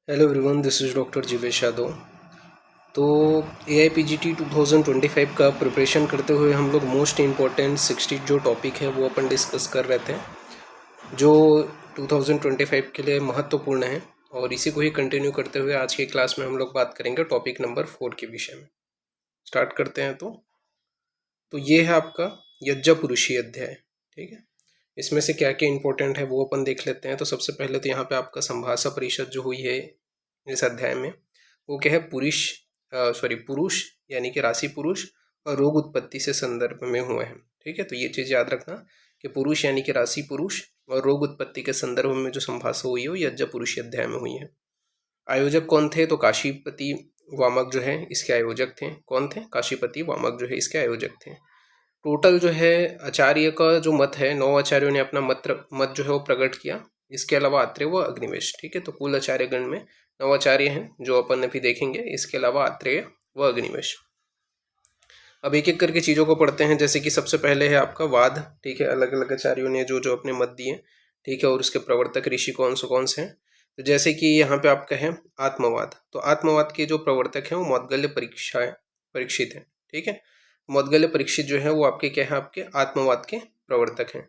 Hello everyone, this is doctor Jeevesh Yadav. तो AIPGT 2025 का preparation करते हुए हम लोग मोस्ट इम्पॉर्टेंट 60 जो टॉपिक है वो अपन डिस्कस कर रहे थे, जो 2025 के लिए महत्वपूर्ण है। और इसी को ही कंटिन्यू करते हुए आज की क्लास में हम लोग बात करेंगे टॉपिक नंबर 4 के विषय में। स्टार्ट करते हैं। तो ये है आपका यज्ञपुरुषी अध्याय। ठीक है, इसमें से क्या क्या इंपॉर्टेंट है वो अपन देख लेते हैं। तो सबसे पहले तो यहाँ पे आपका संभाषा परिषद जो हुई है इस अध्याय में, वो क्या है, पुरुष यानी कि राशि पुरुष और रोग उत्पत्ति से संदर्भ में हुए हैं। ठीक है, तो ये चीज़ याद रखना कि पुरुष यानी कि राशि पुरुष और रोग उत्पत्ति के संदर्भ में जो संभाषा हुई है वो यज्ञपुरुषी अध्याय में हुई है। आयोजक कौन थे? तो काशीपति वामक जो है इसके आयोजक थे। कौन थे? काशीपति वामक जो है इसके आयोजक थे। टोटल जो है आचार्य का जो मत है, 9 आचार्यों ने अपना मत जो है वो प्रकट किया। इसके अलावा आत्रेय व अग्निवेश। ठीक है, तो कुल आचार्य गण में 9 आचार्य हैं जो अपन अभी देखेंगे। इसके अलावा आत्रेय व अग्निवेश। अब एक एक करके चीज़ों को पढ़ते हैं। जैसे कि सबसे पहले है आपका वाद। ठीक है, अलग अलग आचार्यों ने जो जो अपने मत दिए। ठीक है, और उसके प्रवर्तक ऋषि कौन से हैं। तो जैसे कि यहाँ पे आपका है आत्मवाद। तो आत्मवाद के जो प्रवर्तक हैं वो मौद्गल्य परीक्षित हैं। ठीक है, मौद्गल्य परीक्षित जो है वो आपके क्या है, आपके आत्मवाद के प्रवर्तक हैं।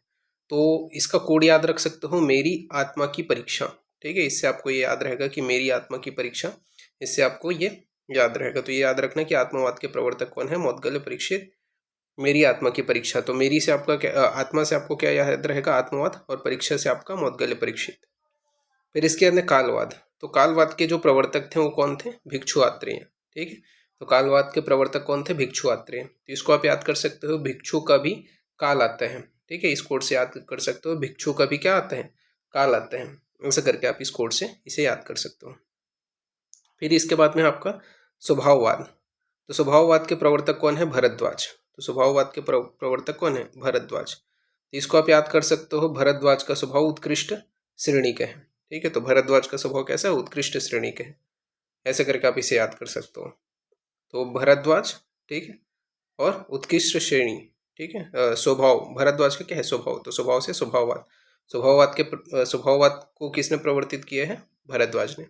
तो इसका कोड याद रख सकते हो, मेरी आत्मा की परीक्षा। ठीक है, इससे आपको ये याद रहेगा कि मेरी आत्मा की परीक्षा, इससे आपको ये याद रहेगा। तो ये याद रखना कि आत्मवाद के प्रवर्तक कौन है? मौद्गल्य परीक्षित। मेरी आत्मा की परीक्षा, तो मेरी से आपका क्या, आत्मा से आपको क्या याद रहेगा? आत्मवाद, और परीक्षा से आपका मौद्गल्य परीक्षित। फिर इसके अंदर कालवाद। तो कालवाद के जो प्रवर्तक थे वो कौन थे? भिक्षु आत्रेय। ठीक है, तो कालवाद के प्रवर्तक कौन थे? भिक्षु आत्रेय। तो इसको आप याद कर सकते हो, भिक्षु का भी काल आता है। ठीक है, इस कोड से याद कर सकते हो, भिक्षु का भी क्या आता है? काल आता है। ऐसा करके आप इस कोड से इसे याद कर सकते हो। फिर इसके बाद में आपका स्वभाववाद। तो स्वभाववाद के प्रवर्तक कौन है? भरद्वाज। तो स्वभाववाद के प्रवर्तक कौन है? भरद्वाज। तो इसको आप याद कर सकते हो, भरद्वाज का स्वभाव उत्कृष्ट श्रेणी का है। ठीक है, तो भरद्वाज का स्वभाव कैसा है? उत्कृष्ट श्रेणी का है। ऐसे करके आप इसे याद कर सकते हो। तो भरद्वाज, ठीक है, और उत्कृष्ट श्रेणी। ठीक है, स्वभाव, भरद्वाज का क्या है? स्वभाव। तो स्वभाव से स्वभाववाद। स्वभाववाद को किसने प्रवर्तित किया है? भरद्वाज ने।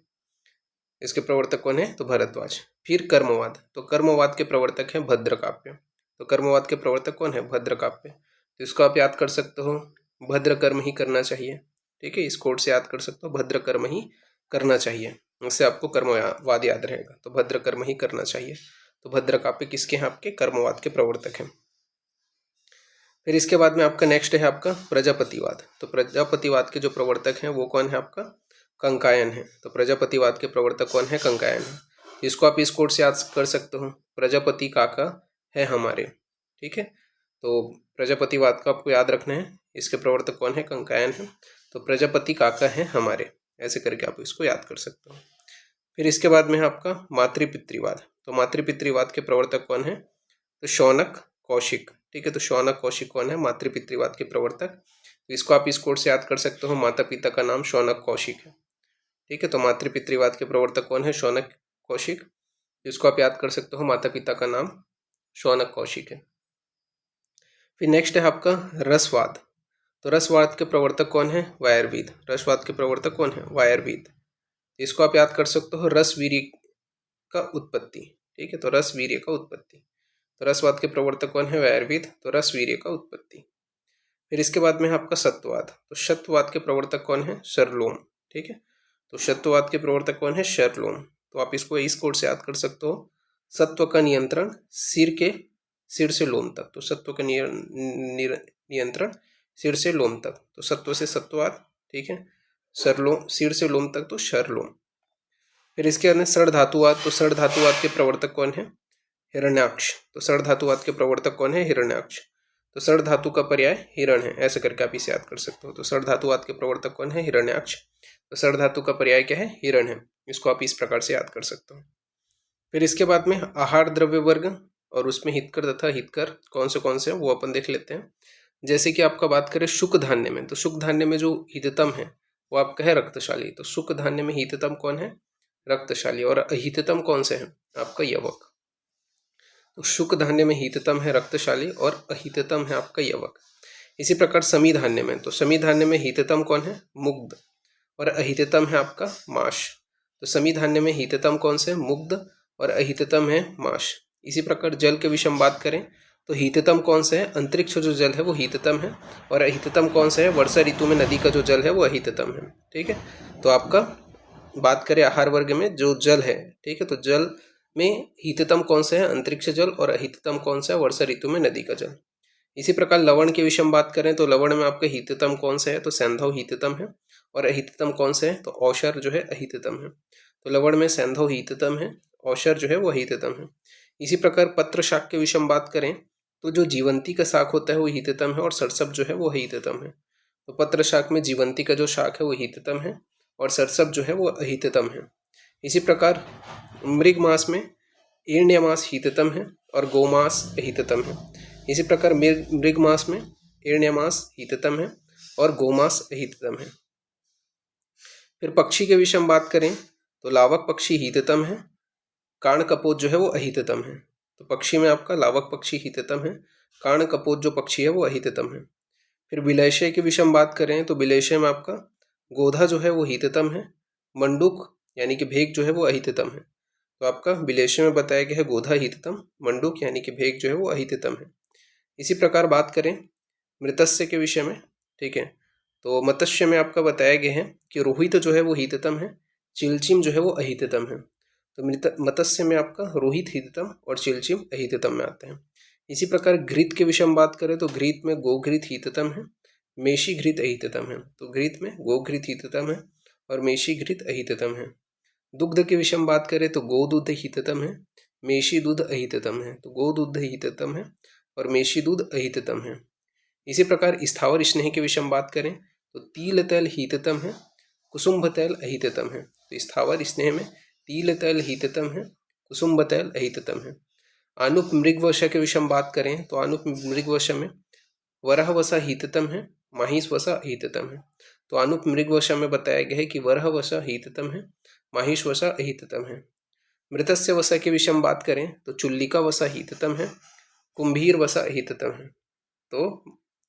इसके प्रवर्तक कौन है? तो भरद्वाज। फिर कर्मवाद। तो कर्मवाद के प्रवर्तक हैं भद्रकाव्य। तो कर्मवाद के प्रवर्तक कौन है? भद्रकाव्य। तो इसको आप याद कर सकते हो, भद्र कर्म ही करना चाहिए। ठीक है, इस कोड से याद कर सकते हो, भद्र कर्म ही करना चाहिए। इससे आपको कर्मवाद याद रहेगा। तो भद्र कर्म ही करना चाहिए। तो भद्रकाव्य किसके हैं? आपके कर्मवाद के प्रवर्तक हैं। फिर इसके बाद में आपका नेक्स्ट है आपका प्रजापतिवाद। तो प्रजापतिवाद के जो प्रवर्तक हैं वो कौन है? आपका कंकायन है। तो प्रजापतिवाद के प्रवर्तक कौन है? कंकायन है। इसको आप इस कोड से याद कर सकते हो, प्रजापति काका है हमारे। ठीक है, तो प्रजापतिवाद का आपको याद रखना है, इसके प्रवर्तक कौन है? कंकायन है। तो प्रजापति काका है हमारे, ऐसे करके आप इसको याद कर सकते हो। फिर इसके बाद में है आपका मातृपितृवाद। तो मातृपितृवाद के प्रवर्तक कौन है? तो शौनक कौशिक। ठीक है, तो शौनक कौशिक कौन है? मातृपितृवाद के प्रवर्तक। तो इसको आप इस कोड से याद कर सकते हो, माता पिता का नाम शौनक कौशिक है। ठीक है, तो मातृपितृवाद के प्रवर्तक कौन है? शौनक कौशिक। इसको आप याद कर सकते हो, माता पिता का नाम शौनक कौशिक है। फिर नेक्स्ट है आपका रसवाद। तो रसवाद के प्रवर्तक कौन है? वायरवीद। रसवाद के प्रवर्तक कौन है? वायरवीद। इसको आप याद कर सकते हो, रसवीर्य का उत्पत्ति। ठीक है, तो रसवीर्य का उत्पत्ति। तो रसवाद के प्रवर्तक कौन है? वायरवीद। तो रसवीर्य का उत्पत्ति। फिर इसके बाद में है आपका सत्यवाद। तो सत्यवाद के प्रवर्तक कौन है? शर्लोम। ठीक है, तो सत्यवाद के प्रवर्तक कौन है? शर्लोम। तो आप इसको इस कोड से याद कर सकते हो, सत्व का नियंत्रण सिर से लोम तक। तो सत्व का नियंत्रण सिर से लोम तक। तो सत्व से सत्यवाद। ठीक है, सरलोम, सिर से लोम तक तो शर्लोम। फिर इसके अंदर षड धातुवाद। तो षड धातुवाद के प्रवर्तक कौन है? हिरण्याक्ष। तो षड धातुवाद के प्रवर्तक कौन है? हिरण्याक्ष। तो षड धातु का पर्याय हिरण है, ऐसे करके आप इसे याद कर सकते हो। तो षड धातुवाद के प्रवर्तक कौन है? हिरण्याक्ष। तो षड धातु का पर्याय क्या है? हिरण है। इसको आप इस प्रकार से याद कर सकते हो। फिर इसके बाद में आहार द्रव्य वर्ग और उसमें हितकर तथा हितकर कौन से वो अपन देख लेते हैं। जैसे कि आपका बात करें शुक धान्य में, तो शुक धान्य में जो हिततम है वो आपका है रक्तशाली। तो शुक धान्य में हिततम कौन है? रक्तशाली। और अहिततम कौन से हैं? आपका यवक। तो शुक धान्य में हिततम है रक्तशाली और अहिततम है आपका यवक। इसी प्रकार समी धान्य में, तो समी धान्य में हिततम कौन है? मुग्ध, और अहिततम है आपका माश। तो समीधान्य में हिततम कौन से? मुग्ध, और अहिततम है माश। इसी प्रकार जल के विषय में बात करें तो हिततम कौन सा है? अंतरिक्ष जो जल है वो हिततम है, और अहिततम कौन सा है? वर्षा ऋतु में नदी का जो जल है वो अहिततम है। ठीक है, तो आपका बात करें आहार वर्ग में जो जल है, ठीक है, तो जल में हिततम कौन सा है? अंतरिक्ष जल, और अहिततम कौन सा है? वर्षा ऋतु में नदी का जल। इसी प्रकार लवण के विषय में बात करें तो लवण में आपका हिततम कौन सा है? तो सैंधव हिततम है, और अहिततम कौन सा है? तो औशर जो है अहिततम है। तो लवण में सैंधव हिततम है, औशर जो है वो अहिततम है। इसी प्रकार पत्र शाक के विषय में बात करें तो जो जीवंती का शाक होता है वो हिततम है, और सरसप जो है वो अहिततम है। तो पत्र शाक में जीवंती का जो शाक है वो हिततम है, और सरसप जो है वो अहिततम है। इसी प्रकार मृग मास में ईर्ण्य मास हिततम है, और गोमास अहिततम है। इसी प्रकार मृग मास में ईर्ण्य मास हिततम है, और गोमास अहिततम है। फिर पक्षी के विषय में बात करें तो लावक पक्षी हिततम है, काण कपोत जो है वो अहिततम है। तो पक्षी में आपका लावक पक्षी हिततम है, काण कपोत जो पक्षी है वो अहिततम है। फिर विलयशय के विषय में बात करें तो विलयशय में आपका गोधा जो है वो हिततम है, मंडूक यानी कि भेग जो है वो अहिततम है। तो आपका विलयशय में बताया गया है गोधा हिततम, मंडूक यानी कि भेग जो है वो अहिततम है। इसी प्रकार बात करें मृतस्य के विषय में, ठीक है, तो मत्स्य में आपका बताया गया है कि रोहित जो है वो हिततम है, चिलचिम जो है वो अहिततम है। तो मत्स्य में आपका रोहित हिततम और चिलचिम अहिततम में आते हैं। इसी प्रकार घृत के विषय में बात करें तो घृत में गोघृत हिततम है, मेशी घृत अहिततम है। तो घृत में गोघृत हिततम है, और मेशी घृत अहिततम है। दुग्ध के विषय में बात करें तो गोदूध हिततम है, मेशी दूध अहिततम है। तो गोदूध हिततम है, और मेशी दूध अहिततम है। इसी प्रकार स्थावर स्नेह के विषय में बात करें तो तिल तैल हिततम है, कुसुम्भ तैल अहिततम है। तो स्थावर स्नेह में तिल तैल हिततम है, कुसुम्भ तैल अहिततम है। आनुप मृगवशा के विषय में बात करें तो आनुप मृगवशा में वरह वसा हिततम है, माहिष वसा अहिततम है। तो आनुप मृगवशा में बताया गया है कि वरह वसा हिततम है, माहिष वसा अहिततम है। मृतस्य वसा के विषय में बात करें तो चुल्लिका वसा हिततम है, कुंभीर वसा अहिततम है। तो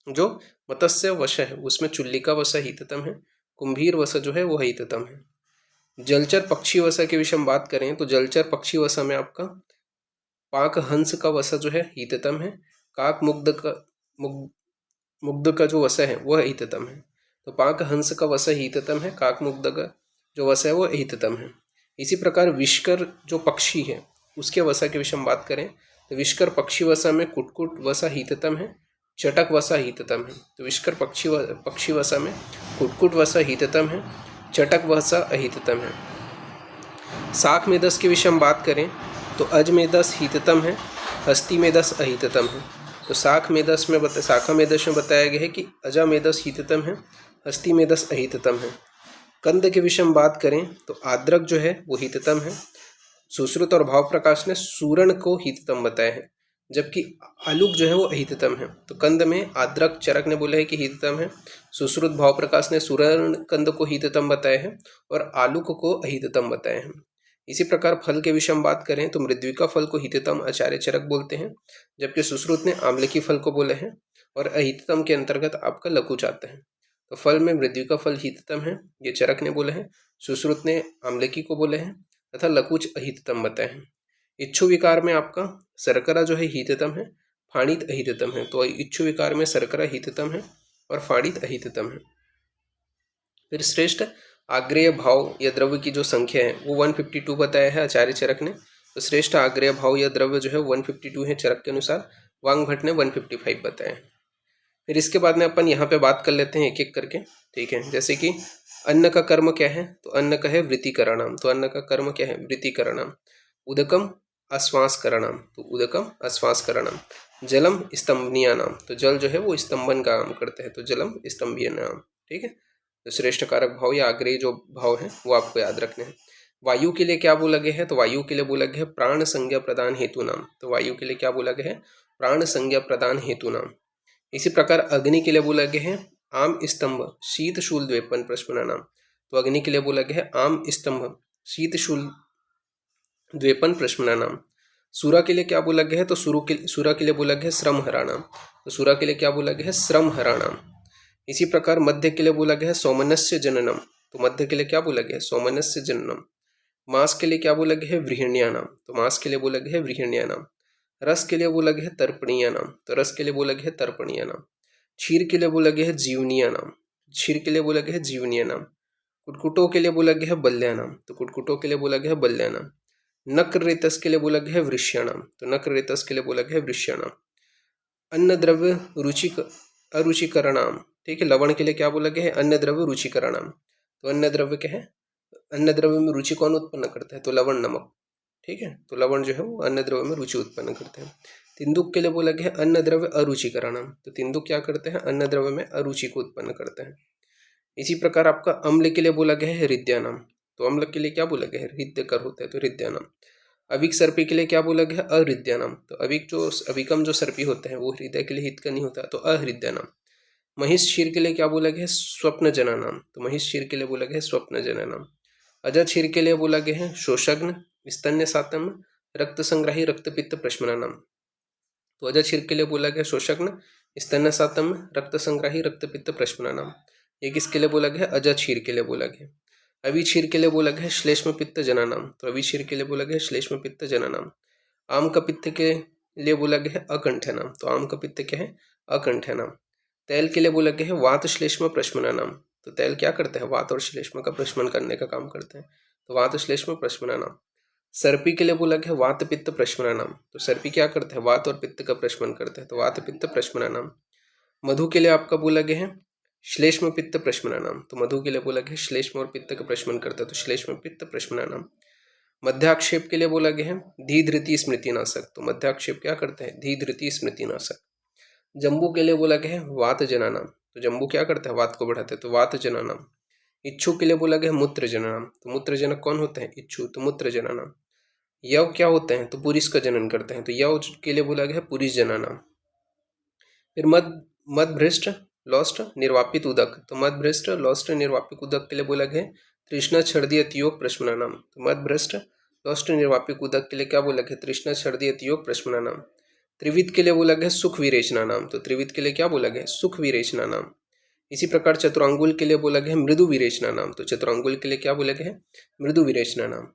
जो मत्स्य वश है उसमें चुल्लिका वसा हिततम है, कुंभीर वसा जो है वो हिततम है। जलचर पक्षी वसा के विषय में बात करें तो जलचर पक्षी वसा में आपका पाक हंस का वसा जो है हिततम है, काक मुग्ध का जो वसा है वह हिततम है। तो पाक हंस का वसा हिततम है, काक मुग्ध का जो वसा है वो हिततम है। इसी प्रकार विष्कर जो पक्षी है उसके वसा के विषय में बात करें तो विष्कर पक्षी वसा में कुटकुट वसा हिततम है, चटक वसा हिततम है। तो विष्कर पक्षी वसा में कुटकुट वसा हिततम है, चटक वसा अहिततम है। शाक मेदस के विषय में बात करें तो अज मेदस हिततम है, हस्ती मेदस अहिततम है। तो शाखा मेदस में बताया गया है कि अजा मेदस हिततम है, हस्ती मेदस अहिततम है। कंद के विषय में बात करें तो आद्रक जो है वो हिततम है। सुश्रुत और भाव प्रकाश ने सूरण को हिततम बताया है, जबकि आलूक जो है वो अहिततम है। तो कंद में आद्रक चरक ने बोला है कि हिततम है, सुश्रुत भाव प्रकाश ने सूरण कंद को हिततम बताया है, और आलूक को अहिततम बताया है। इसी प्रकार फल के विषय में बात करें तो मृद्विका फल को हिततम आचार्य चरक बोलते हैं, जबकि सुश्रुत ने आम्लकी फल को बोले हैं, और अहिततम के अंतर्गत आपका लकुच आता है। तो फल में मृद्विका फल हिततम है, ये चरक ने बोले हैं, सुश्रुत ने आम्लकी को बोले हैं, तथा लकुच अहिततम बताए हैं। इच्छु विकार में आपका शर्करा जो है हिततम है, फाणित अहिततम है। तो इच्छु विकार में शर्करा हिततम है और फाणित अहिततम है। फिर श्रेष्ठ आग्रेय भाव या द्रव्य की जो संख्या है वो 152 बताया है आचार्य चरक ने। तो श्रेष्ठ आग्रेय भाव या द्रव्य जो है 152 है चरक के अनुसार, वांग भट्ट ने 155 बताया है। फिर इसके बाद में अपन यहाँ पे बात कर लेते हैं एक एक करके, ठीक है। जैसे कि अन्न का कर्म क्या है, तो अन्न का है वृत्तिकरणाम। तो अन्न का कर्म क्या है, वृत्तिकरणाम। उदकम आश्वास करणाम, तो उदकम आश्वास करणाम। जलम स्तंभनीय नाम, तो जल जो है वो स्तंभन का काम करते हैं, तो जलम स्तंभीय नाम, ठीक है। तो श्रेष्ठ कारक भाव या आग्रेय जो भाव है वो आपको याद रखने हैं। वायु के लिए क्या बोला गया है, तो वायु के लिए बोला गया है प्राण संज्ञा प्रदान हेतु नाम। तो वायु के लिए क्या बोला गया है, प्राण संज्ञा प्रदान हेतु नाम। इसी प्रकार अग्नि के लिए बोला गया है आम स्तंभ शीत शूल द्वेपन प्रस्फुरण नाम। तो अग्नि के लिए बोला गया है आम स्तंभ शीत शूल द्वेपन प्रस्फुरण नाम। सूरा के लिए क्या बोला गया है, तो सूरा के लिए बोला गया है श्रम हराणाम। तो सूरा के लिए क्या बोला गया है, श्रम हराणाम। इसी प्रकार मध्य के लिए बोला गया है सौमनस्य जननम। तो मध्य के लिए क्या बोला गया है, सौमनस्य जननम। मांस के लिए क्या बोला गया है? व्रीहिण्या नाम, तो मांस के लिए बोला गया है व्रीहिण्या नाम। रस के लिए बोला गया है तर्पणीय नाम, तो रस के लिए बोला गया है तर्पणीय नाम। क्षीर के लिए बोला गया है जीवनीय नाम, क्षीर के लिए बोला गया है जीवनीय नाम। कुटकुटों के लिए बोला गया है बल्या नाम, तो कुटकुटों के लिए बोला गया है बल्या नाम। नक्र रेतस के लिए बोला गया है वृष्य नाम, तो नक्र रेतस के लिए बोला गया है वृष्य नाम। अन्न द्रव्य अरुचिकरणाम, ठीक है, लवण के लिए क्या बोला गया है? अन्न द्रव्य रुचिकरणाम, तो अन्न द्रव्य क्या है? अन्न द्रव्य में रुचि कौन उत्पन्न करता है? तो लवण, नमक, ठीक है, तो लवण जो है वो अन्न द्रव्य में रुचि उत्पन्न करते हैं। तिंदुक के लिए बोला गया है अन्न द्रव्य अरुचिकरणम, तो तिंदुक क्या करते हैं? अन्न द्रव्य में अरुचि को उत्पन्न करते हैं। इसी प्रकार आपका अम्ल के लिए बोला गया है हृदयानाम, तो अम्ल के लिए क्या बोला गया है? हृदयकर होता है, तो हृदयानाम। अविक सर्पी के लिए क्या बोला गया है? अहृदयानाम, तो अविकम जो सर्पी होते हैं वो हृदय के लिए हित का नहीं होता, तो अहृदयानाम। महिष क्षीर के लिए क्या बोला गया है? स्वप्न जनानाम, तो महिष क्षीर के लिए बोला गया है स्वप्न जनानाम। अजय क्षीर के लिए बोला गया है शोषग्न स्तन्य सातम रक्त संग्राही रक्तपित्त प्रश्मनानाम, तो अजय क्षीर के लिए बोला गया शोषग्न स्तन्य सातम रक्त संग्राही रक्तपित्त प्रश्मनानाम। ये किसके लिए बोला गया? अजय क्षीर के लिए बोला गया। अविक्षीर के लिए बोला गया श्लेष्म पित्त जनानाम, तो अविक्षीर के लिए बोला गया श्लेष्म पित्त जनानाम। आम का पित्त के लिए बोला गया है अकंठ नाम, तो आम का पित्त क्या है? अकंठ नाम। तैल के लिए बोला गया है वात श्लेष्म प्रश्मना नाम, तो तैल क्या करते हैं? वात और श्लेष्म का प्रश्मन करने का काम करते हैं, तो वात श्लेष्म प्रश्मना नाम। सर्पी के लिए बोला गया है वात पित्त प्रश्मना नाम, तो सर्पी क्या करते हैं? वात और पित्त का प्रश्मन करते हैं, तो वात पित्त प्रश्मना नाम। मधु के लिए आपका बोला गया है श्लेष्म पित्त प्रश्मना नाम, तो मधु के लिए बोला गया श्लेष्म और पित्त का प्रश्मन करता है, तो श्लेष्म पित्त प्रश्मना नाम। मध्याक्षेप के लिए बोला गया है धी धृति स्मृति नाशक, तो मध्याक्षेप क्या करते हैं? धी धृति स्मृति नाशक। जम्बू के लिए बोला गया है वात जनानाम, तो जम्बू क्या करता है? वात को बढ़ाते हैं, तो वात जनानाम। इच्छु के लिए बोला गया है मूत्र जनानाम, तो मूत्र जनक कौन होते हैं? इच्छु, तो मूत्र जनानाम। यव क्या होते हैं? तो पुरुष का जनन करते हैं, तो यव के लिए बोला गया है पुरुष जनानाम। फिर मद भ्रष्ट लॉस्ट निर्वापित उदक, तो मद भ्रष्ट लॉस्ट निर्वापित उदक के लिए बोला गया तृष्णा छर्दीय योग प्रश्मनानाम, तो मद भ्रष्ट लॉस्ट निर्वापित उदक के लिए क्या बोला गया? तृष्णा छर्दीय योग प्रश्मनानाम। त्रिविध के लिए बोला गया सुख विरेचना नाम, तो त्रिविध के लिए क्या बोला गया? सुख विरेचना नाम। इसी प्रकार चतुरांगुल के लिए बोला गया मृदु विरेचना नाम, तो चतुरांगुल के लिए क्या बोला गया? मृदु विरेचना नाम।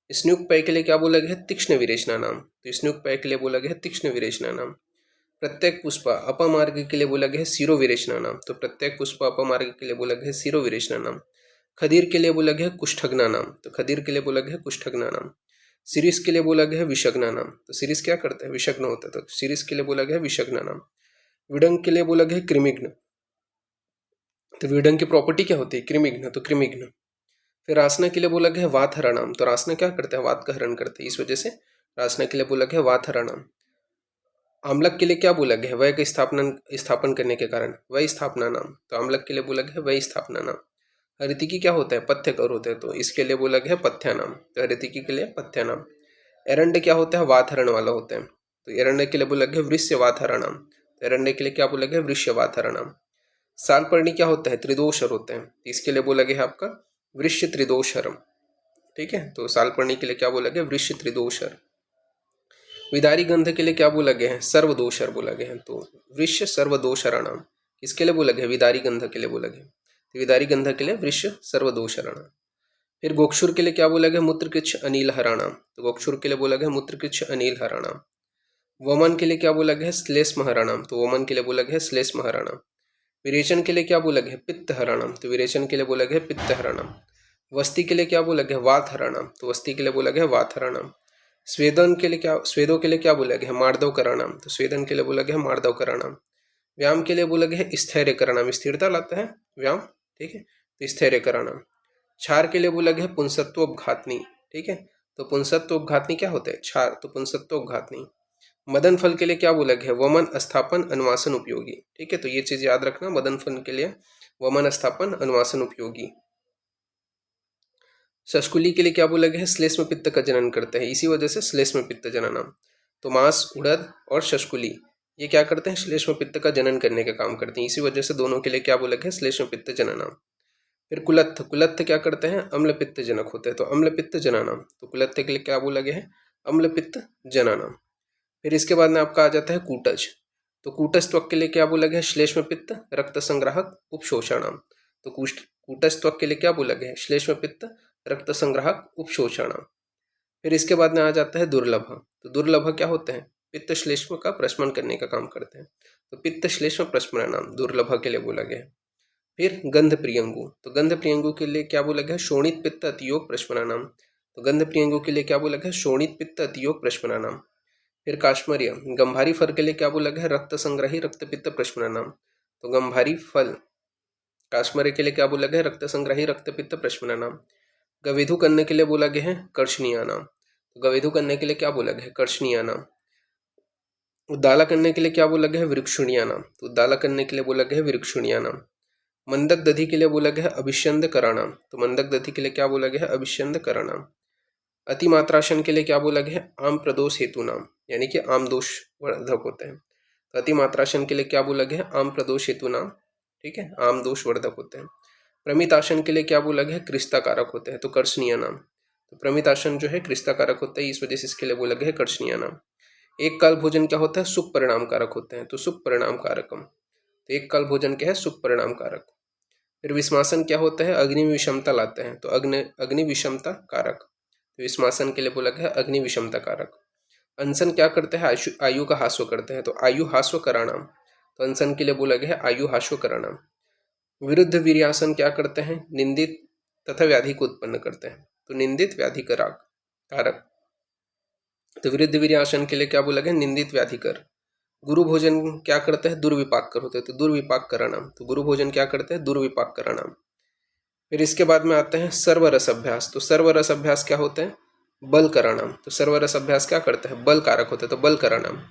स्नुकपय के लिए क्या बोला गया? तीक्ष्ण विरेचना नाम, तो स्नुकपय के लिए बोला गया तीक्ष्ण विरेचना नाम। प्रत्येक पुष्प अपमार्ग के लिए बोला गया है सिरो विरेचना नाम, तो प्रत्येक पुष्प अपमार्ग के लिए बोला गया है सिरो विरेचना नाम। खदीर के लिए बोला गया है कुष्ठग्ना नाम, तो खदीर के लिए बोला गया है कुष्ठग्ना नाम। सिरिस के लिए बोला गया है विषग्ना नाम, तो सिरिस क्या करता है? विषग्न होता है, तो सिरिस के लिए बोला गया है विषग्ना नाम। विडंग के लिए बोला गया है कृमिघ्न, तो विडंग की प्रॉपर्टी क्या होती है? कृमिघ्न, तो कृमिघ्न। फिर रासना के लिए बोला गया है वातहरा नाम, तो रासना क्या करता है? वात का हरण करते हैं, इस वजह से रासना के लिए बोला गया है वातहरा नाम। आमलक के लिए क्या बोला गया है? वय का स्थापन करने के कारण वय स्थापना नाम, तो आमलक के लिए बोला गया है वय स्थापना नाम। हरितिकी क्या होता है? पथ्यकर होता है, तो इसके लिए बोला गया है पथ्या नाम, तो हरितिकी के लिए पथ्या नाम। एरंड क्या होता है? वातहरण वाला होता है, तो एरंड के लिए बोला गया वृष्य वातहरा नाम, तो एरंड के लिए क्या बोला गया? वृष्य वातहरा नाम। सालपर्णी क्या होता है? त्रिदोषर होते हैं, इसके लिए बोला गया है आपका वृष्य त्रिदोषरम, ठीक है, तो सालपर्णी के लिए क्या बोला गया? वृष्य त्रिदोषर। विदारी गंध के लिए क्या बोला गया है? सर्वदोषर बोला गया है, तो वृक्ष सर्वदोषरणाम। किसके लिए बोला गया? विदारी गंध के लिए बोला गया, तो विदारी गंध के लिए वृक्ष सर्वदोषरणाम। फिर गोक्षुर के लिए क्या बोला गया? मूत्रकृच्छ अनिल हराणाम, तो गोक्षुर के लिए बोला गया मूत्रकृच्छ अनिल हराणाम। वमन के लिए क्या बोला गया? श्लेष्म हराणाम, तो वमन के लिए बोला गया श्लेष्म हराणाम। विरेचन के लिए क्या बोला गया? पित्त हराणाम, तो विरेचन के लिए बोला गया पित्त हराणाम। वस्ती के लिए क्या बोला गया? वात हराणाम, तो वस्ती के लिए बोला गया वात हराणाम। स्वेदन के लिए क्या, स्वेदों के लिए क्या बोला गया? मार्दव कराणाम, तो स्वेदन के लिए बोला गया मार्दव कराणाम। व्यायाम के लिए बोला गया स्थैर्य कराणाम, स्थिरता लाता है व्यायाम, ठीक है, तो स्थैर्य कराणाम। क्षार के लिए बोला गया पुंसत्वोपघातनी, ठीक है, तो पुंसत्वोपघातनी क्या होता है? क्षार, तो पुंसत्वोपघातनी। मदन फल के लिए क्या बोला गया? वमन स्थापन अनुवासन उपयोगी, ठीक है, तो ये चीज याद रखना, मदन फल के लिए वमन स्थापन अनुवासन उपयोगी। शशकुली के लिए क्या बोला गया है? श्लेष्म पित्त का जनन करते हैं, इसी वजह से श्लेष्म पित्त जननम। तो मांस, उड़द और शशकुली ये क्या करते हैं? श्लेष्म पित्त का जनन करने का काम करते हैं, इसी वजह से दोनों के लिए क्या बोला गया? श्लेष्म पित्त जननम। फिर कुलत्थ, कुलत्थ क्या करते हैं? अम्ल पित्त जनक होते हैं, तो अम्ल पित्त जननम, तो कुलत्थ के लिए क्या बोला गया है? अम्ल पित्त जननम। फिर इसके बाद में आपका आ जाता है कूटज, तो कूटज त्वक के लिए क्या बोला गया है? श्लेष्म पित्त रक्त संग्राहक उपशोषणम, तो कूटज त्वक के लिए क्या बोला गया है? श्लेष्म पित्त रक्त संग्राहक उपशोषण। फिर इसके बाद में आ जाता है दुर्लभ। तो दुर्लभ क्या होते हैं? पित्त श्लेष्म का प्रशमन करने का काम करते हैं, तो पित्त श्लेष्म प्रशमनानाम दुर्लभ के लिए बोला गया है। फिर गंध प्रियंगु, तो गंध प्रियंगु के लिए क्या बोला गया? शोणित पित्त अतियोग प्रशमनानाम। तो गंध प्रियंगु के लिए क्या बोला गया? शोणित पित्त अतियोग प्रशमनानाम। फिर काश्मरीय गंभारी फल के लिए क्या बोला गया? रक्त संग्रही रक्त पित्त प्रशमनानाम। तो गंभारी फल काश्मरी के लिए क्या बोला गया? रक्त संग्रही रक्त पित्त प्रशमनानाम। गवेधु करने के लिए बोला गया है कर्षणीयानाम। तो गवेधु करने के लिए क्या बोला गया है? कर्षणीयानाम। उद्दाला करने के लिए क्या बोला गया है? वृक्षुणियानाम। तो उद्दाला करने के लिए बोला गया है वृक्षुणियानाम। मंदक दधि के लिए बोला गया है अभिष्यंद कराणाम। तो मंदक दधि के लिए क्या बोला गया है? अभिष्यंद कराणाम। अतिमात्राशन के लिए क्या बोला गया है? आम प्रदोष हेतु नाम, यानी कि आम दोष वर्धक होते हैं। तो अतिमात्राशन के लिए क्या बोला गया है? आम प्रदोष हेतु नाम, ठीक है, आम दोष वर्धक होते हैं। प्रमितासन के लिए क्या बोला गया है? कृष्ता कारक होते हैं, तो कर्षणीय नाम। तो प्रमितासन जो है कृष्ता कारक होता है, इस वजह से इसके लिए बोला गया है कर्षणीय नाम। एक काल भोजन क्या होता है? सुख परिणाम कारक होते हैं, तो सुख परिणाम कारकम। तो एक काल भोजन क्या है? सुख परिणाम कारक। फिर विस्मासन क्या होता है? अग्नि विषमता लाते हैं, तो अग्नि विषमता कारक। तो विस्मासन के लिए बोला गया अग्नि विषमता कारक। अनशन क्या करते हैं? आयु का हास्व करते हैं, तो आयु हास्व कराणाम। तो अनशन के लिए बोला गया है आयु हास्व कराणाम। विरुद्ध वीर्यासन क्या करते हैं? निंदित तथा व्याधि को उत्पन्न करते हैं, तो निंदित व्याधि कारक। तो विरुद्ध वीर्यासन के लिए क्या बोला गया? निंदित व्याधिकर। गुरु भोजन क्या करते हैं? दुर्विपाक कर होते हैं, तो दुर्विपाक कराणाम। तो गुरु भोजन क्या करते हैं? दुर्विपाक कराणाम। फिर इसके बाद में आते हैं सर्वरस अभ्यास। तो सर्वरस अभ्यास क्या होते हैं? बल कराणाम। तो सर्वरस अभ्यास क्या करते हैं? बल कारक होते हैं, तो बल कराणाम।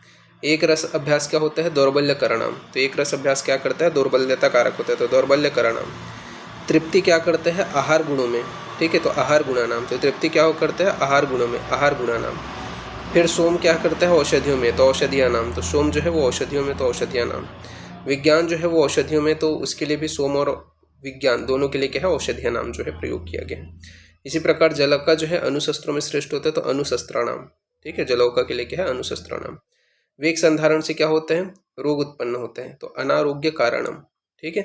एक रस अभ्यास क्या होता है? दौर्बल्य कराणाम। तो एक रस अभ्यास क्या करता है? दौर्बल्यता कारक होता है, तो दौर्बल्य कराणाम। तृप्ति क्या करते हैं? आहार गुणों में, ठीक है, तो आहार गुणा नाम। तो तृप्ति क्या करते हैं? आहार गुणों में, आहार गुणा नाम। फिर सोम क्या करता है? औषधियों में, तो औषधिया नाम। तो सोम जो है वो औषधियों में, तो औषधिया नाम। विज्ञान जो है वो औषधियों में, तो उसके लिए भी सोम और विज्ञान दोनों के लिए क्या है? औषधिया नाम जो है प्रयोग किया गया है। इसी प्रकार जल का जो है अनुशस्त्रों में श्रेष्ठ होता है, तो अनुशस्त्राणाम, ठीक है, जलौका के लिए क्या है? अनुशस्त्राणाम। वेग संधारण से क्या होते हैं? रोग उत्पन्न होते हैं, तो अनारोग्य कारणम, ठीक है,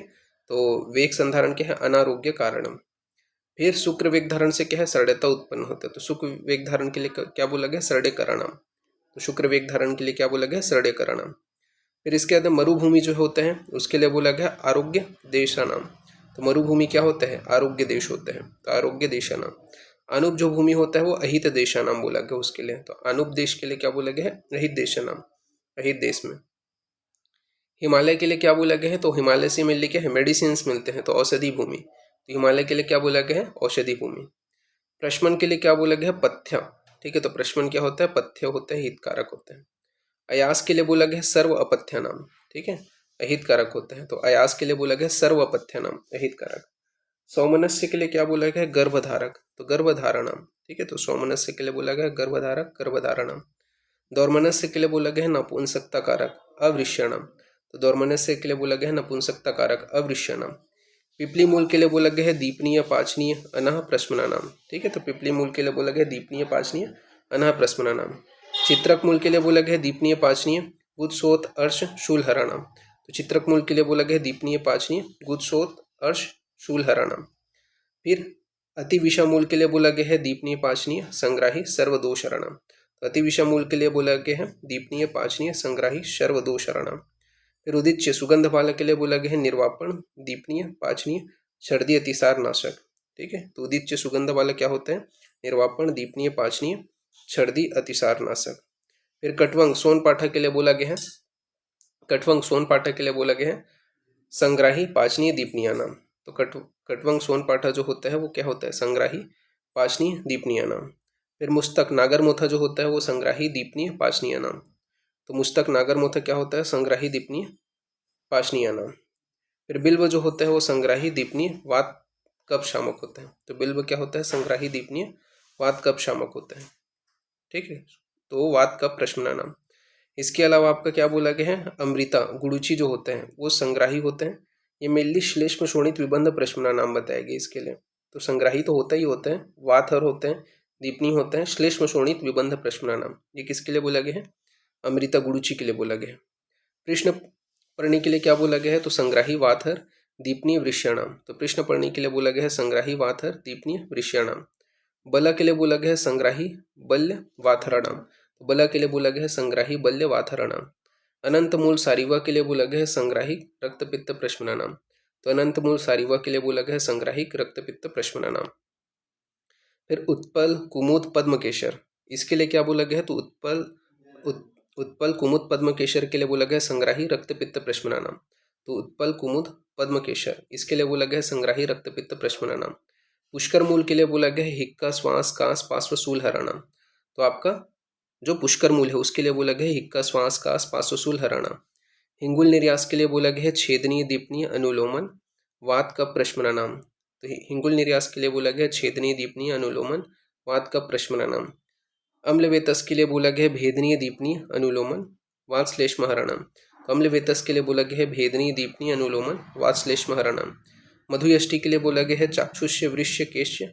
तो वेग संधारण क्या है? अनारोग्य कारणम। फिर शुक्र वेग धारण से क्या है? सरड़ता उत्पन्न होता है, तो शुक्र वेग धारण के लिए क्या बोला गया? सरडे कराणाम। तो शुक्र वेग धारण के लिए क्या बोला गया? सरडे कराणाम। फिर इसके बाद मरुभूमि जो होते हैं उसके लिए बोला गया आरोग्य देशानाम। तो मरुभूमि क्या होता है? आरोग्य देश होते हैं, तो आरोग्य देशानाम। अनुप जो भूमि होता है वो अहित देशानाम बोला गया उसके लिए, तो अनुप देश के लिए क्या बोला गया है? अहित देशानाम, अहित देश में। हिमालय के लिए क्या बोला गया है? तो हिमालय से मिलने क्या है? मेडिसिन मिलते हैं, तो औषधि भूमि। तो हिमालय के लिए क्या बोला गया है? औषधि भूमि। प्रशमन के लिए क्या बोला गया है? पथ्य, ठीक है, तो प्रशमन क्या होता है? पथ्य होता है, हितकारक होते हैं। अयास के लिए बोला गया है सर्व अपथ्य नाम, ठीक है, अहित कारक होते हैं, तो अयास के लिए बोला गया सर्व अपथ्य नाम, अहित कारक। सौमनस्य के लिए क्या बोला गया है? गर्भधारक, तो गर्भधारणम, ठीक है, तो सौमनस्य के लिए बोला गया गर्भधारक, गर्भधारणम। दौर्मनस्य के लिए बोला गया है नपुंसकता कारक, अवृष्यणम। तो दौर्मनस्य के लिए बोला गया है नपुंसकता कारक, अवृष्यणम। पिपली मूल के लिए बोला गया है दीपनीय पाचनीय अनह प्रश्मनानाम, ठीक है, तो पिपली मूल के लिए बोला गया दीपनीय पाचनीय अनह प्रश्मनानाम। चित्रक मूल के लिए बोला गया दीपनीय पाचनीय गुदसोत अर्श शूलहराणाम। तो चित्रक मूल के लिए बोला गया दीपनीय पाचनीय गुदसोत अर्श शूलहराणाम। फिर अति विषा मूल के लिए बोला गया है दीपनीय पाचनीय संग्राही सर्वदोषहराणाम। तो अति विषा मूल के लिए बोला गया है दीपनीय पाचनीय संग्राही सर्वदोषहराणाम। फिर उदिच्य सुगंध वाला के लिए बोला गया है निर्वापण दीपनीय पाचनीय सर्दी अतिसार नाशक, ठीक है, तो उदिच्य सुगंध वाला क्या होता है? निर्वापण दीपनीय पाचनीय सर्दी अतिसार नाशक। फिर कटवंग सोनपाठा के लिए बोला गया है, कटवंग सोनपाठा के लिए बोला गया है संग्राही पाचनीय दीपनीय नाम। तो कटवंग सोनपाठा जो होता है वो क्या होता है? संग्राही पाचनीय दीपनीय नाम। फिर मुस्तक नागरमोथा जो होता है वो संग्राही दीपनीय पाचनीय नाम। तो मुस्तक नागरमोथा क्या होता है? संग्राही दीपनीय पाचनीय नाम। फिर बिल्व जो होता है वो संग्राही दीपनीय वात कफ शामक होता है। तो बिल्व क्या होता है? संग्राही दीपनीय वात कफ शामक होता है, ठीक है, तो वात कफ प्रशमना नाम। इसके अलावा आपका क्या बोला गया है? अमृता गुड़ुची जो होते हैं वो संग्राही होते हैं। ये मेनली श्लेष्म शोणित विबंध प्रश्मना नाम बताया गया इसके लिए। तो संग्राही तो होता ही होते हैं, वातहर होते हैं, दीपनी होते हैं, श्लेष्म शोणित विबंध प्रश्मना नाम। ये किसके लिए बोला गया है? अमृता गुड़ुची के लिए बोला गया है। कृष्ण पर्णी के लिए क्या बोला गया है? तो संग्राही वातहर दीपनीय वृष्याणाम। तो कृष्ण पर्णी के लिए बोला गया है संग्राही वातहर दीपनीय वृष्याणाम। बला के लिए बोला गया है संग्राही बल्य वाथराणाम, तो बला के लिए बोला गया है संग्राही बल्य वाथराणाम। अनंत मूल सारिवा के लिए बोला गया है संग्राही रक्तपित्त प्रश्मनानाम, तो अनंत मूल सारिवा के लिए बोला गया है संग्राहिक रक्तपित्त प्रश्मनानाम। फिर उत्पल कुमुद पद्म केशर, इसके लिए क्या बोला गया है, तो उत्पल कुमुद पद्म केशर के लिए बोला गया है संग्राही रक्तपित्त प्रश्मनानाम, तो उत्पल कुमुद पद्म केशर इसके लिए बोला गया है संग्राही रक्तपित्त प्रश्मनानाम। पुष्कर मूल के लिए बोला गया है हिक्का श्वास कास पार्श्व शूल हराणाम, तो आपका जो पुष्कर मूल है उसके लिए बोला गया है हिक्का श्वास कास पार्श्व शूल हराणाम। हिंगुल निर्यास के लिए बोला गया है छेदनीय दीपनीय अनुलोमन वात का प्रश्मनानाम, तो हिंगुल निर्यास के लिए बोला गया छेदनीय दीपनीय अनुलोमन वात का प्रश्मनानाम। अम्ल वेतस के लिए बोला गया भेदनीय दीपनीय अनुलोमन वात श्लेष्म हरणम, तो अम्ल वेतस के लिए बोला गया है भेदनीय दीपनीय अनुलोमन वात श्लेष्म हरणम। मधुयष्टि के लिए बोला गया है चाक्षुष्य वृश्य केश्य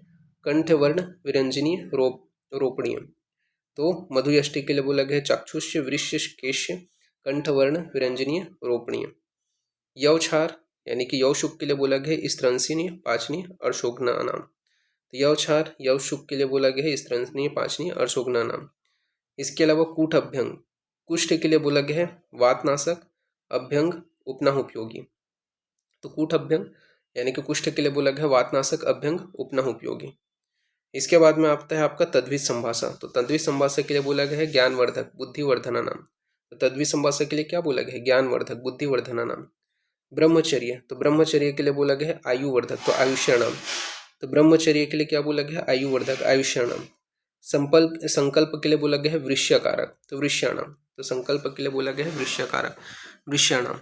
कंठवर्ण विरंजनीय रोपणीय, तो मधुयष्टि के लिए बोला गया है चाक्षुष्य वृश्य केश्य कंठवर्ण विरंजनीय रोपणीय। यवछार यानी कि यवशुक के लिए बोला गया है स्त्रंसिनीय पाचनीय अर्शोघ्ना नाम, तो यवछार यवशुक के लिए बोला गया है स्त्रंसिनीय पाचनीय अर्शोघ्ना नाम। इसके अलावा कूट अभ्यंग कुष्ठ के लिए बोला गया है वातनाशक अभ्यंग उपनाह उपयोगी, तो कूट अभ्यंग यानी कि कुष्ठ के लिए बोला गया है वातनाशक अभ्यंग उपनाह उपयोगी। इसके बाद में आता है आपका तद्वित संभाषा, तो तद्वित संभाषा के लिए बोला गया है ज्ञानवर्धक बुद्धिवर्धना नाम, तो तद्वित संभाषा के लिए क्या बोला गया है ज्ञानवर्धक बुद्धिवर्धना नाम। ब्रह्मचर्य, तो ब्रह्मचर्य के लिए बोला गया है आयुवर्धक, तो आयुष्याणाम, तो ब्रह्मचर्य के लिए क्या बोला गया है आयुवर्धक आयुष्याणाम। संकल्प के लिए बोला गया है वृश्यकारक, तो वृश्याणाम, तो संकल्प के लिए बोला गया है वृश्यकारक वृश्याणाम।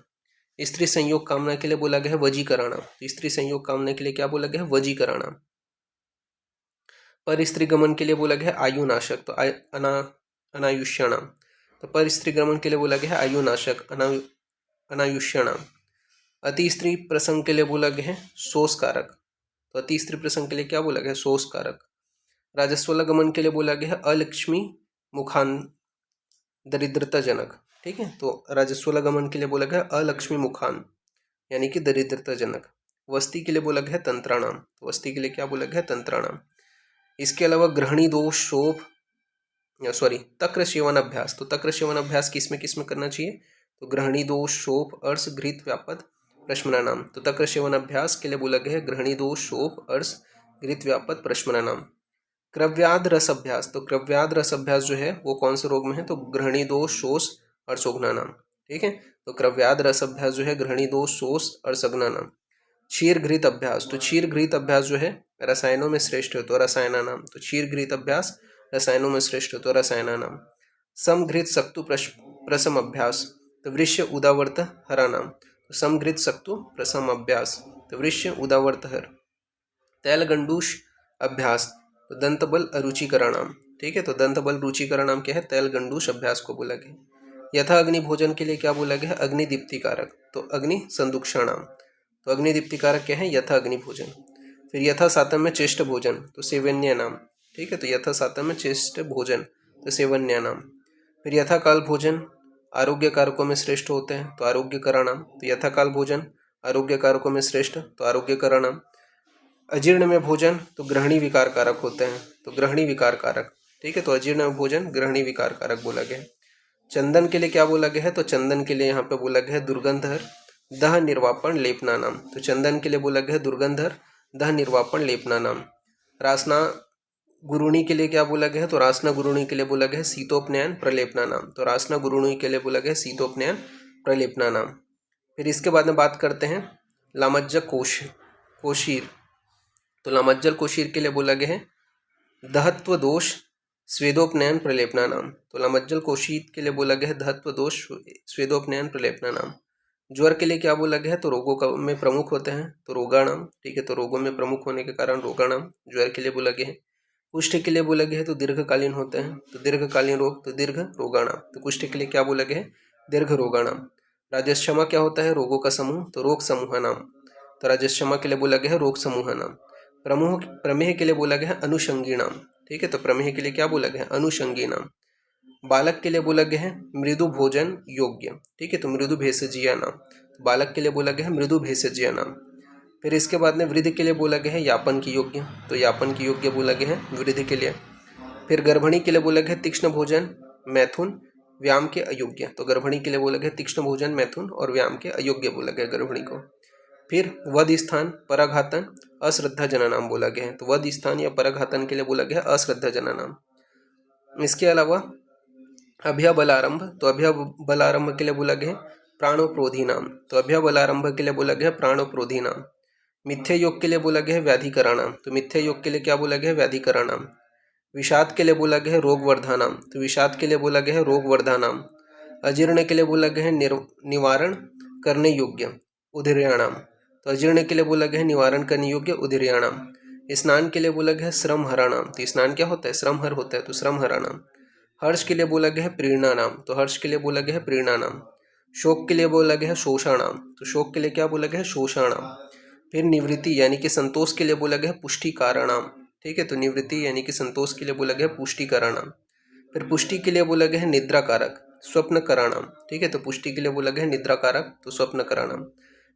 स्त्री संयोग कामना के लिए बोला गया है वजीकराणाम, तो स्त्री संयोग कामना के लिए क्या बोला गया है वजीकराणाम। पर स्त्री गमन के लिए बोला गया है आयुनाशक, तो अनायुष्याणाम, तो पर स्त्री गमन के लिए बोला गया है आयुनाशक अनायुष्याणाम। अति स्त्री प्रसंग के लिए बोला गया है शोषकारक, तो अति स्त्री प्रसंग के लिए क्या बोला गया है शोषकारक। राजस्वला गमन के लिए बोला गया है अलक्ष्मी मुखान दरिद्रता जनक, ठीक है, तो राजस्वला गमन के लिए बोला गया अलक्ष्मी मुखान यानी कि दरिद्रता जनक। वस्ती के लिए बोला गया तंत्राणाम, तो वस्ती के लिए क्या बोला गया तंत्राणाम। इसके अलावा ग्रहणी दोष शोभ तक्र सेवन अभ्यास, तो तक्र सेवन अभ्यास किसमें करना चाहिए, तो ग्रहणी दोष शोभ अर्श घृत व्यापद प्रश्मनानाम, तो तक्र सेवन अभ्यास के लिए बोला गया है ग्रहणी दोष शोभ अर्श घृत व्यापद प्रश्मनानाम। क्रव्याद रस अभ्यास, तो क्रव्याद रस अभ्यास जो है वो कौन से रोग में है, तो ग्रहणी दोष शोष और सोघनानाम, ठीक है, तो क्रव्याद रस अभ्यास जो है ग्रहणी दोष शोष और सघनानाम। क्षीर घृत अभ्यास, तो क्षीर घृत अभ्यास जो है रसायनों में श्रेष्ठ हो तो रसायनानाम, तो क्षीर घृत अभ्यास रसायनों में श्रेष्ठ हो तो रसायनानाम। समघृत सक्तु प्रसम अभ्यास, तो वृश्य उदावर्त हरानाम, तो समघृत सक्तु प्रसम अभ्यास, तो वृश्य उदावर्त हर। तैलगंडूष अभ्यास, तो दंत बल अरुचिकरणाम, ठीक है, तो दंत बल रुचिकरणाम क्या है तैलगंडूष अभ्यास को बोला गया। यथा अग्नि भोजन के लिए क्या बोला गया है अग्निदीप्ति कारक, तो अग्नि संदुक्षणाम, तो अग्निदीप्ति कारक क्या है यथा अग्नि भोजन। फिर यथा सातम में चेष्ट भोजन, तो सेवन्य नाम, ठीक है, तो यथा सातम में चेष्ट भोजन तो सेवन्य नाम। फिर यथा काल भोजन आरोग्य कारकों में श्रेष्ठ होते हैं तो आरोग्य कराणाम, तो यथा काल भोजन आरोग्य कारकों में श्रेष्ठ तो आरोग्य कराणाम। अजीर्ण में भोजन तो ग्रहणी विकार कारक होते हैं तो ग्रहणी विकार कारक, ठीक है, तो अजीर्ण में भोजन ग्रहणी विकार कारक बोला गया है। चंदन के लिए क्या बोला गया है, तो चंदन के लिए यहाँ पे बोला गया है दुर्गंधहर दह निर्वापण लेपना नाम, तो चंदन के लिए बोला गया है दुर्गंधहर दह निर्वापण लेपना नाम। रासना गुरुणी के लिए क्या बोला गया है, तो रासना गुरुणी के लिए बोला गया है शीतोपनयन प्रलेपना नाम, तो रासना गुरुणी के लिए बोला गया है शीतोपनयन प्रलेपना नाम। फिर इसके बाद में बात करते हैं लामज्जक कोशीर, तो लामज्जल कोशीर के लिए बोला गया है दहत्व दोष स्वेदोपनयन प्रलेपना नाम, तो लामज्जल कोशीर के लिए बोला गया है दहत्व दोष स्वेदोपनयन प्रलेपना नाम। ज्वर के लिए क्या बोला गया है, तो रोगों का में प्रमुख होते हैं तो रोगाणाम, ठीक है, तो रोगों में प्रमुख होने के कारण रोगाणाम ज्वर के लिए बोला गया है। कुष्ठ के लिए बोला गया है तो दीर्घकालीन होते हैं तो दीर्घकालीन रोग तो दीर्घ रोगाणाम, तो कुष्ठ के लिए क्या बोला गया है दीर्घ रोगाणाम। राजस्षमा क्या होता है रोगों का समूह तो रोग समूह नाम, तो राजस्षमा के लिए बोला गया है रोग समूह नाम। प्रमेह के लिए बोला गया है अनुषंगी नाम, ठीक है, तो प्रमेह के लिए क्या बोला गया है अनुषंगी नाम। बालक के लिए बोला गया है मृदु भोजन योग्य, ठीक है, तो मृदु भेषजिया नाम, तो बालक के लिए बोला गया है मृदु भेषजिया नाम। फिर इसके बाद में वृद्धि के लिए बोला गया है यापन की योग्य, तो यापन की योग्य बोला गया है वृद्धि के लिए। फिर गर्भिणी के लिए बोला गया तीक्ष्ण भोजन, मैथुन, व्यायाम के अयोग्य, तो गर्भिणी के लिए बोला गया तीक्ष्ण भोजन, मैथुन और व्यायाम के अयोग्य बोला गया गर्भिणी को। फिर वध स्थान, पराघातन, अश्रद्धा जननाम बोला गया है, तो वध स्थान या पराघातन के लिए बोला गया अश्रद्धा जननाम। इसके अलावा अभ्यबलारंभ, तो अभ्यबलारंभ के लिए बोला गया प्राणोप्रोधी नाम, तो अभ्यबलारंभ के लिए बोला गया प्राणोप्रोधी नाम। मिथ्या योग के लिए बोला गया व्याधिकरणाम, तो मिथ्या योग के लिए क्या बोला गया व्याधिकरणाम। विषाद के लिए बोला गया है रोगवर्धानाम, तो विषाद के लिए बोला गया है रोगवर्धानाम। अजीर्ण के लिए बोला गया है निवारण करने योग्य उदीर्याणाम, तो अजीर्ण के लिए बोला गया है निवारण करने योग्य उदीर्याणाम। स्नान के लिए बोला गया है श्रम हराणाम, तो स्नान क्या होता है श्रम हर होता है, तो श्रम हराणाम। हर्ष के लिए बोला गया है प्रेरणा नाम, तो हर्ष के लिए बोला गया है प्रेरणा नाम। शोक के लिए बोला गया है शोषाणाम, तो शोक के लिए क्या बोला गया है शोषाणाम। फिर निवृत्ति यानी कि संतोष के लिए बोला गया है पुष्टिकारणाम, ठीक है, तो निवृत्ति यानी कि संतोष के लिए बोला गया पुष्टिकरणाम। फिर पुष्टि के लिए बोला गया है निद्रा कारक स्वप्न कराणाम, ठीक है, तो पुष्टि के लिए बोला गया है निद्रा कारक, तो स्वप्न कराणाम।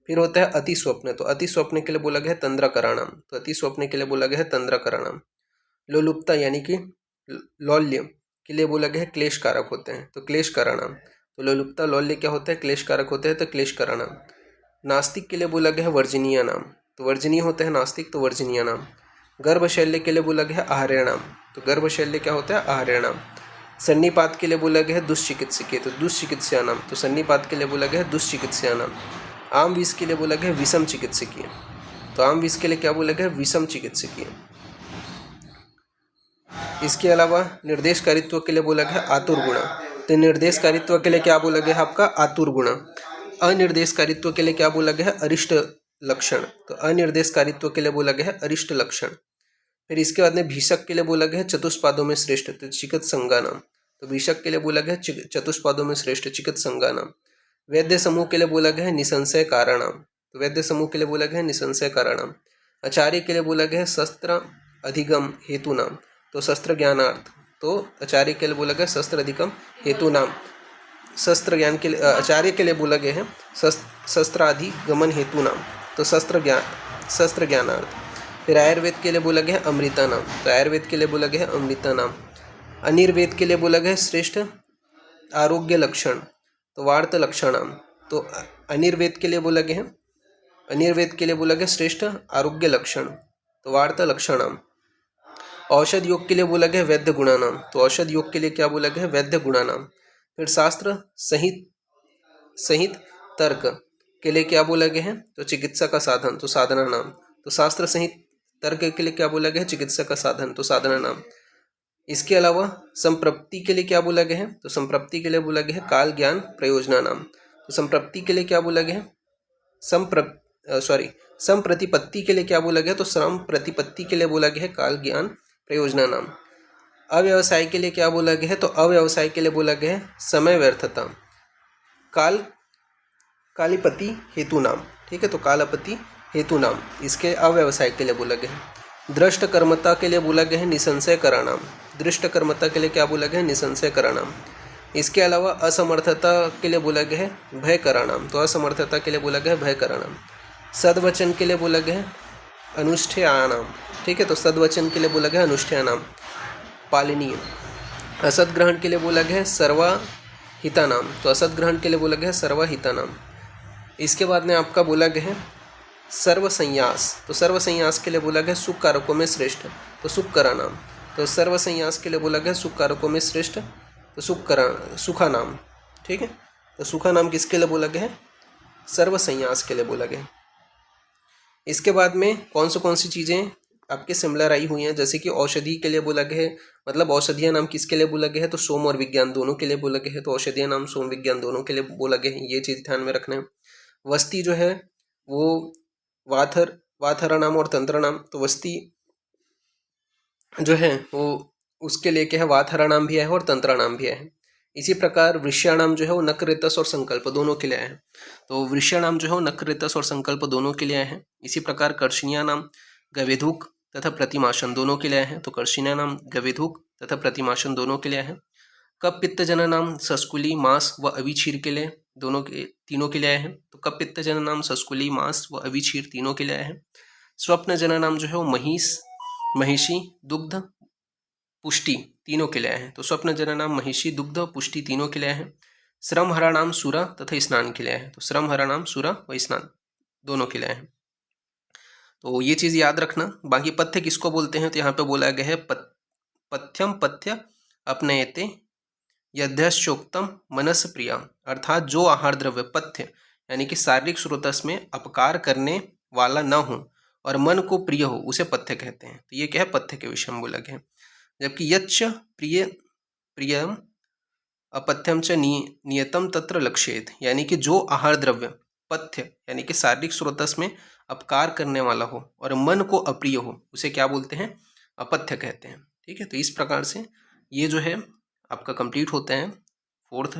फिर होता है अति स्वप्न, तो अति स्वप्न के लिए बोला गया है तंद्रा कराणाम, तो अति स्वप्न के लिए बोला गया है तंद्रा कराणाम। लोलुप्ता यानी कि लौल्य के लिए बोला गया है क्लेश कारक होते हैं, तो क्लेश कराणाम, तो लोलुप्ता लौल्य क्या होता है क्लेश कारक होते हैं, तो क्लेश कराणाम। नास्तिक के लिए बोला गया है वर्जनीय नाम, तो वर्जनीय होता है नास्तिक, तो वर्जनीय नाम। गर्भशल्य के लिए बोला गया है आहार्यणाम, तो गर्भशल्य क्या होता है आहार्यणाम। सन्निपात के लिए बोला गया है दुष्चिकित्सकीय, तो दुष्चिकित्सा नाम, तो सन्निपात के लिए बोला गया है दुष्चिकित्सा नाम। आम विष के लिए बोला गया है विषम चिकित्सकीय, तो आम विष के लिए क्या बोला गया है विषम चिकित्सकीय। इसके अलावा निर्देशकारित्व के लिए बोला गया आतुर गुण, तो निर्देशकारित्व के लिए क्या बोला गया है आपका आतुर गुण। अनिर्देशकारित्व के लिए क्या बोला गया है अरिष्ट लक्षण, तो अनिर्देशकारित्व के लिए बोला गया है अरिष्ट लक्षण। फिर इसके बाद में भीषक के लिए बोला गया है चतुष्पादों में श्रेष्ठ, तो चिकित्संगा नाम, तो भीषक के लिए बोला गया है चतुष्पादों में श्रेष्ठ चिकित्संगा नाम। वैद्य समूह के लिए बोला गया है निसंशय कारणाम, तो वैद्य समूह के लिए बोला गया है निसंशय कारणाम। आचार्य के लिए बोला गया है शस्त्र अधिगम हेतु नाम, तो शस्त्र ज्ञानार्थ, तो आचार्य के लिए बोला गया शस्त्र अधिगम हेतु नाम। शस्त्र ज्ञान के लिए आचार्य के लिए बोला गया है शस्त्राधिगमन हेतु नाम, तो शस्त्र ज्ञानार्थ। फिर आयुर्वेद के लिए बोला गया है अमृता नाम, तो आयुर्वेद के लिए बोला गया है अमृता नाम। अनिर्वेद के लिए बोला गया है श्रेष्ठ आरोग्य लक्षण, तो वार्त लक्षणाम, तो अनिर्वेद के लिए बोला गया है अनिर्वेद के लिए बोला गया श्रेष्ठ आरोग्य लक्षण, तो वार्त लक्षणाम। औषध योग के लिए बोला गया वैद्य गुणानाम, तो औषध योग के लिए क्या बोला गया है वैद्य गुणानाम। फिर शास्त्र सहित तर्क के लिए क्या बोला गया है तो चिकित्सा का साधन, तो साधना नाम, तो शास्त्र सहित तर्क के लिए क्या बोला गया है चिकित्सा का साधन, तो साधना नाम। इसके अलावा संप्रप्ति के लिए क्या बोला गया है, तो संप्रप्ति के लिए बोला गया है काल ज्ञान प्रयोजना नाम, तो संप्रप्ति के लिए क्या बोला गया है संप्रतिपत्ति के लिए क्या बोला गया, तो श्रम प्रतिपत्ति के लिए बोला गया है काल ज्ञान प्रयोजना नाम। अव्यवसाय के लिए क्या बोला गया है, तो अव्यवसाय के लिए बोला गया है समय व्यर्थता कालीपति हेतु नाम, ठीक है, तो कालापति हेतु नाम इसके अव्यवसाय के लिए बोला गया है। दृष्ट कर्मता के लिए बोला गया है निसंशय कराणाम, दृष्ट कर्मता के लिए क्या बोला गया है निसंशय कराणाम। इसके अलावा असमर्थता के लिए बोला गया है भय कराणाम, तो असमर्थता के लिए बोला गया है भय कराणाम। सद्वचन के लिए बोला गया है अनुष्ठेयानाम, ठीक है, तो सद्वचन के लिए बोला गया है अनुष्ठेयानाम पालनीय। असद ग्रहण के लिए बोला गया है सर्वहितानाम, तो असद ग्रहण के लिए बोला गया है सर्वहितानाम। इसके बाद में आपका बोला गया है सर्वसंन्यास, तो सर्वसंन्यास के लिए बोला गया सुख कारकों में श्रेष्ठ, तो सुख करा नाम, तो सर्वसंन्यास के लिए बोला गया सुख कारकों में श्रेष्ठ, तो सुखा नाम, ठीक है, तो सुखा नाम किसके लिए बोला गया है सर्वसंन्यास के लिए बोला गया। इसके बाद में कौन सी चीज़ें आपके सिमिलर आई हुई हैं, जैसे कि औषधि के लिए बोला गया है, मतलब औषधीय नाम किसके लिए बोला गया है, तो सोम और विज्ञान दोनों के लिए बोला गया है, तो औषधीय नाम सोम विज्ञान दोनों के लिए बोला गया है, ये चीज़ ध्यान में रखना है। वस्ती जो है वो वाथरा नाम और तंत्र नाम, तो वस्ती जो है वो उसके लिए क्या है वाथरा नाम भी है और तंत्रा नाम भी है। इसी प्रकार वृष्याणाम जो है वो नक्रेतस और संकल्प दोनों के लिए आए हैं, तो वृष्याणाम जो है वो नक्रेतस और संकल्प दोनों के लिए आए हैं। इसी प्रकार कर्षणीय नाम गवेधुक तथा प्रतिमाशन दोनों के लिए आए हैं, तो कर्षणीय नाम गवेधुक तथा प्रतिमाशन दोनों के लिए आए हैं। कप पित्त जननाम सस्कुली मांस व अविक्षीर के लिए तीनों के लिए आए हैं। तो कप पित्त जननाम सस्कुली मांस व अविक्षीर तीनों के लिए आए हैं। स्वप्न जननाम जो है वो महिषी दुग्ध पुष्टि तीनों के लिए आए हैं। तो स्वप्न जननाम महिषी दुग्ध पुष्टि तीनों के लिए आए हैं। श्रम हराणाम सुरा तथा स्नान के लिए आए हैं। तो श्रम हराणाम सुरा व स्नान दोनों के लिए आए हैं। तो ये चीज याद रखना। बाकी पथ्य किसको बोलते हैं, तो यहाँ पे बोला गया है पथ्यम पथ्य अपनयते यद्यश्चोक्तम मनस प्रिया, अर्थात जो आहार द्रव्य पथ्य यानी कि शारीरिक स्रोतस में अपकार करने वाला न हो और मन को प्रिय हो उसे पथ्य कहते हैं। तो ये क्या है, पथ्य के विषय में बोला गया है। जबकि यच्च प्रियम अपथ्यम च नियतम तत्र लक्ष्येत, यानी कि जो आहार द्रव्य पथ्य यानी कि शारीरिक स्रोतस में अपकार करने वाला हो और मन को अप्रिय हो उसे क्या बोलते हैं, अपथ्य कहते हैं। ठीक है, तो इस प्रकार से ये जो है आपका कंप्लीट होता है फोर्थ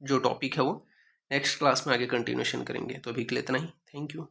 जो टॉपिक है वो। नेक्स्ट क्लास में आगे कंटिन्यूशन करेंगे। तो अभी के लिए इतना ही। Thank you.